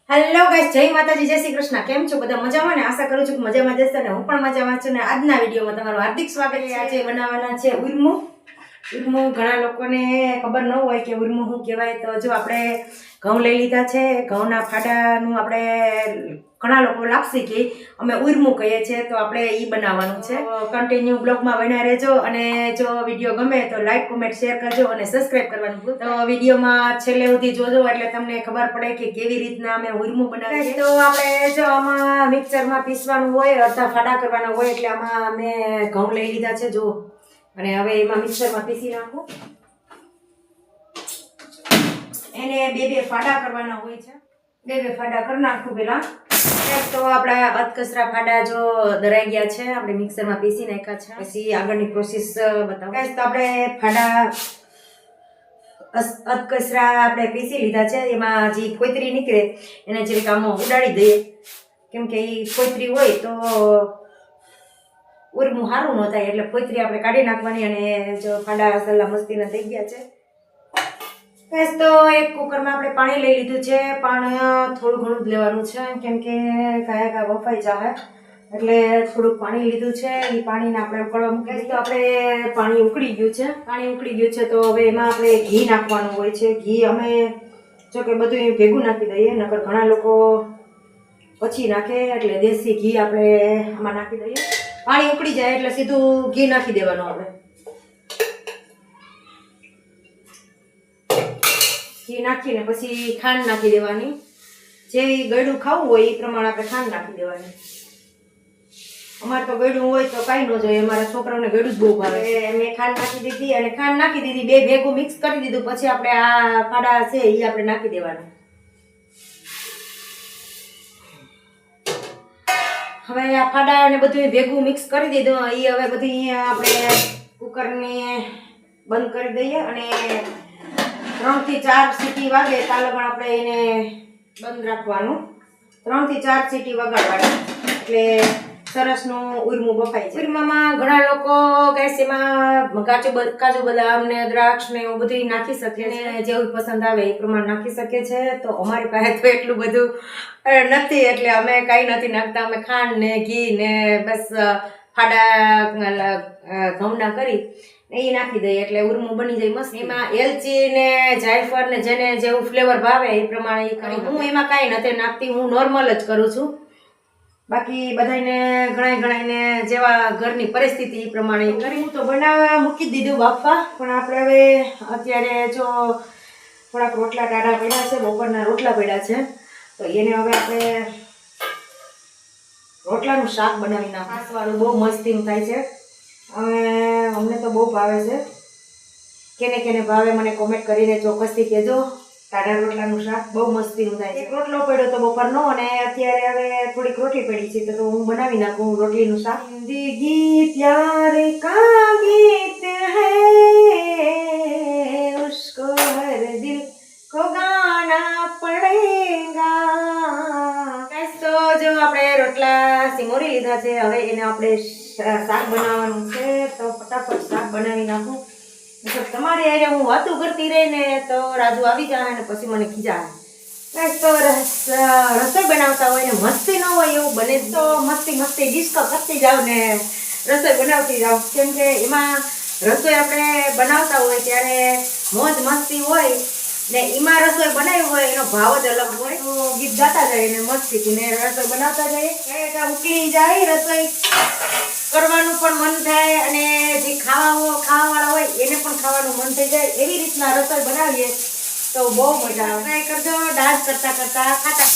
Hello guys, જય માતાજી, જય શ્રી કૃષ્ણ. કેમ છો બધા? મજામાં ને? આશા કરું છું કે મજામાં જ હશો ને હું પણ મજામાં છું. ને આજના વિડીયોમાં તમારું હાર્દિક સ્વાગત છે. આજે બનાવવાના છે ઉરમું. ઘણા લોકોને ખબર ન હોય કે ઉરમું શું કહેવાય. તો જો આપણે ઘઉં લઈ લીધા છે. ઘઉંના ફાડાનું આપણે ઘણા લોકો લાપસી કે અમે ઉરમું કહીએ છીએ, તો આપણે ઈ બનાવવાનું છે. કન્ટિન્યુ બ્લોગમાં બન્યા રહેજો અને જો વિડીયો ગમે તો લાઈક, કોમેન્ટ, શેર કરજો અને સબસ્ક્રાઇબ કરવાનું ભૂલતા નહીં. તો વિડીયોમાં છેલ્લે સુધી જોજો એટલે તમને ખબર પડે કે કેવી રીતના અમે ઉરમું બનાવીએ. તો આપણે જો આમાં મિક્સરમાં પીસવાનું હોય, અડધા ફાડા કરવાના હોય, એટલે આમાં અમે ઘઉં લઈ લીધા છે જો. અને હવે એમાં મિક્સરમાં પીસી નાખું. એને બે ફાડા કરવાના હોય છે. બે ફાડા કરી નાખું પેલા. તો આપણા અધકચરા ફાડા જો દરાઈ ગયા છે, આપણે મિક્સરમાં પીસી નાખ્યા છે. પછી આગળની પ્રોસેસ બતાવું. તો આપણે ફાડા અધકચરા આપણે પીસી લીધા છે. એમાં જે કોતરી નીકળે એને જરીક આમાં ઉડાડી દઈએ, કેમ કે એ કોતરી હોય તો ઉરમું સારું ન થાય, એટલે કોતરી આપણે કાઢી નાખવાની. અને જો ફાડા સલ્લા મસ્તીના થઈ ગયા છે. તો એક કુકરમાં આપણે પાણી લઈ લીધું છે. પાણી થોડું ઘણું જ લેવાનું છે, કેમ કે કયા બફાઈ જાય, એટલે થોડુંક પાણી લીધું છે. એ પાણીને આપણે ઉકળવા મૂકીએ. તો આપણે પાણી ઉકળી ગયું છે. તો હવે એમાં આપણે ઘી નાખવાનું હોય છે. ઘી અમે જો કે બધું ભેગું નાખી દઈએ, નકર ઘણા લોકો પછી નાખે, એટલે દેશી ઘી આપણે આમાં નાખી દઈએ. પાણી ઉકળી જાય એટલે સીધું ઘી નાખી દેવાનું. આપણે ઘી નાખીને પછી ખાંડ નાખી દેવાની. જે ગળ્યું ખાવું હોય એ પ્રમાણે આપણે ખાંડ નાખી દેવાની. અમારે તો ગળ્યું હોય તો કાંઈ ન જોઈએ, અમારા છોકરાઓને ગળ્યું જ બહુ ભાવે. મેં ખાંડ નાખી દીધી અને ખાંડ નાખી દીધી, બે ભેગું મિક્સ કરી દીધું. પછી આપણે આ ફાડા છે એ આપણે નાખી દેવાના. હવે આ ફાડા ને બધું ભેગું મિક્સ કરી દીધું. એ હવે બધું આપણે કુકરને બંધ કરી દઈએ અને 3 થી 4 સીટી વાગે ત્યાં લગન આપણે એને બંધ રાખવાનું. 3 થી 4 સીટી વગાડવાની એટલે સરસનું ઉરમું બફાય છે. ઉરમામાં ઘણા લોકો ગેસ એમાં કાજુ બદામ ને દ્રાક્ષ ને એવું બધું નાખી શકે છે, જેવું પસંદ આવે એ પ્રમાણે નાખી શકે છે. તો અમારી પાસે તો એટલું બધું નથી, એટલે અમે કાંઈ નથી નાખતા. અમે ખાંડ ને ઘી ને બસ ફાડા ઘઉંના કરી એ નાખી દઈએ એટલે ઉરમું બની જાય મસ્ત. એમાં એલચી ને જાયફળ ને જેને જેવું ફ્લેવર ભાવે એ પ્રમાણે એ કરી. હું એમાં કાંઈ નથી નાખતી, હું નોર્મલ જ કરું છું. બાકી બધાને ઘણાને જેવા ઘરની પરિસ્થિતિ એ પ્રમાણે કરી. હું તો બનાવવા મૂકી દીધું બાફા, પણ આપણે હવે અત્યારે જો થોડાક રોટલા ટાઢા પડ્યા છે, બપોરના રોટલા પડ્યા છે, તો એને હવે આપણે રોટલાનું શાક બનાવી નાખીએ. ખાસવાળું બહુ મસ્તીનું થાય છે. અમને તો બહુ ભાવે છે. કેને ભાવે મને કોમેન્ટ કરીને ચોક્કસથી કહેજો. ટાઢા રોટલાનું શાક બહુ મસ્તીનું થાય છે. એક રોટલો પડ્યો તો બપોરનો, અને અત્યારે હવે થોડીક રોટલી પડી છે, તો હું બનાવી નાખું રોટલીનું શાક. જિંદગી પ્યાર કા ગીત હૈ, ઉસકો હર દિલ કો ગાના પડેગા. તો જો આપણે રોટલા સિમોરી લીધા છે. હવે એને આપણે શાક બનાવવાનું છે, તો ફટાફટ શાક બનાવી નાખું. તમારે યારે હું વાતું કરતી રહી ને તો રાજુ આવી જાય ને પછી મને ખીજાય. તો રસોઈ બનાવતા હોય ને મસ્તી ન હોય એવું બને તો મસ્તી ડિસ્કો કરતી જાવ ને રસોઈ બનાવતી જાવ, કેમ કે એમાં રસોઈ આપણે બનાવતા હોય ત્યારે મોજ મસ્તી હોય ને એમાં રસોઈ બનાવી હોય એનો ભાવ જ અલગ હોય. તો ગીત ગાતા જાય ને મસ્તીથી ને રસોઈ બનાવતા જાય, ઉકળી જાય રસોઈ કરવાનું પણ મન થાય, અને જે ખાવાવાળા હોય એને પણ ખાવાનું મન થઈ જાય. એવી રીતના રસોઈ બનાવીએ તો બહુ મજા આવે. ટ્રાય કરજો. ડાન્સ કરતા ખાતા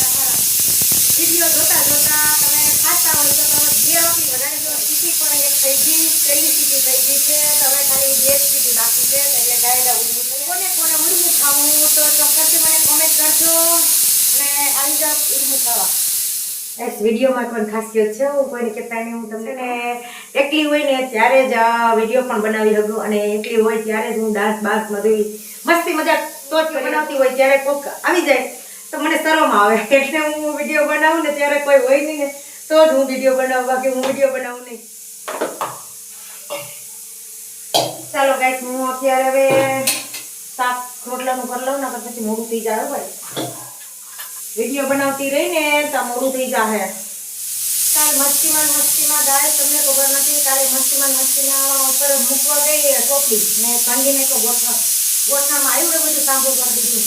વિડીયો જોતા તમે ખાતા હોય તો તમે 2 રોટલી વધારે જો. સીટી પણ એક થઈ ગઈ, પહેલી સીટી થઈ ગઈ છે, તમે ખાલી 2 સીટી બાકી છે, એટલે ગાયડા ઉરમું. કોને ઉરમું ખાવું તો ચોક્કસથી મને કોમેન્ટ કરજો અને આવી જાવ ઉરમું ખાવા. વિડીયોમાં કોઈ ખાસિયત છે, હું કોઈને કહેતા નહીં. હું તમને એકલી હોય ને ત્યારે જ વિડીયો પણ બનાવી શકું, અને એકલી હોય ત્યારે જ હું ડાન્સ બધું મસ્તી મજાક તો જ બનાવતી હોય. ત્યારે કોઈક આવી જાય તો મને શરમ આવે, એટલે હું વિડીયો બનાવું ને ત્યારે કોઈ હોય નહીં ને તો જ હું વિડીયો બનાવું, બાકી હું વિડીયો બનાવું નહીં. ચાલો ગાઈસ, હું અત્યારે હવે શાક રોટલાનું કરી લઉં ને પછી મોડું થઈ જાય ભાઈ. વિડીયો બનાવતી રહીને તો મોડું થઈ જાહે. કાલ મસ્તીમાં ગાય તમને ખબર નથી. કાલે મસ્તીમાં ઉપર મૂકવા ગઈ ટોપલી ને ભાંગીને તો ગોઠણામાં આવ્યું ને બધું સાંભળું કરી દીધું.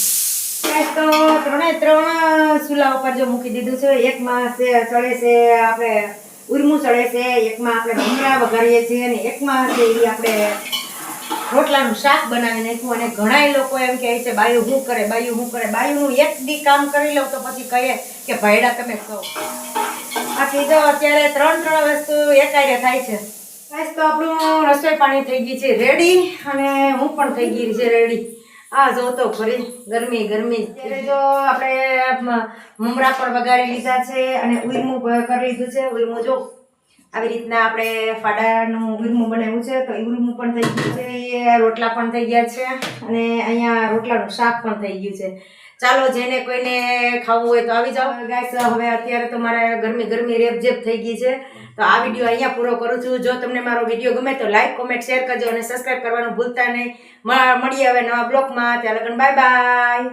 ગાઈસ તો 3 ચૂલા ઉપર જો મૂકી દીધું છે. એકમાં ચડે છે આપણે ઉરમું ચડે છે, એકમાં આપણે મમરા વઘારીએ છીએ અને એકમાં છે એ આપણે રોટલાનું શાક બનાવી નાખ્યું. અને ઘણા લોકો એમ કહે છે બાયું શું કરે. બાયુનું એક દી કામ કરી લઉં તો પછી કહે કે ભાઈડા તમે કહો. બાકી જો અત્યારે 3 વસ્તુ એકાયરે થાય છે. ગાઈસ તો આપણું રસોઈ પાણી થઈ ગઈ છે રેડી અને હું પણ થઈ ગઈ છે રેડી. આ જો તો ફરી ગરમી અત્યારે જો આપણે મમરા પણ વઘારી લીધા છે અને ઉરમું કરી લીધું છે. ઉરમું જો આવી રીતના આપણે ફાડાનું ઉરમું બનાવ્યું છે તો ઉરમું પણ થઈ ગયું છે. રોટલા પણ થઈ ગયા છે અને અહીંયા રોટલાનું શાક પણ થઈ ગયું છે. ચાલો જેને કોઈને ખાવું હોય તો આવી જાઓ. ગાઈસ હવે અત્યારે તો મારે ગરમી રેપઝેપ થઈ ગઈ છે તો આ વિડીયો અહીંયા પૂરો કરું છું. જો તમને મારો વિડીયો ગમે તો લાઈક કોમેન્ટ શેર કરજો અને સબસ્ક્રાઈબ કરવાનું ભૂલતા નહીં. મળીએ હવે નવા બ્લોગમાં. ત્યાં લગન બાય બાય.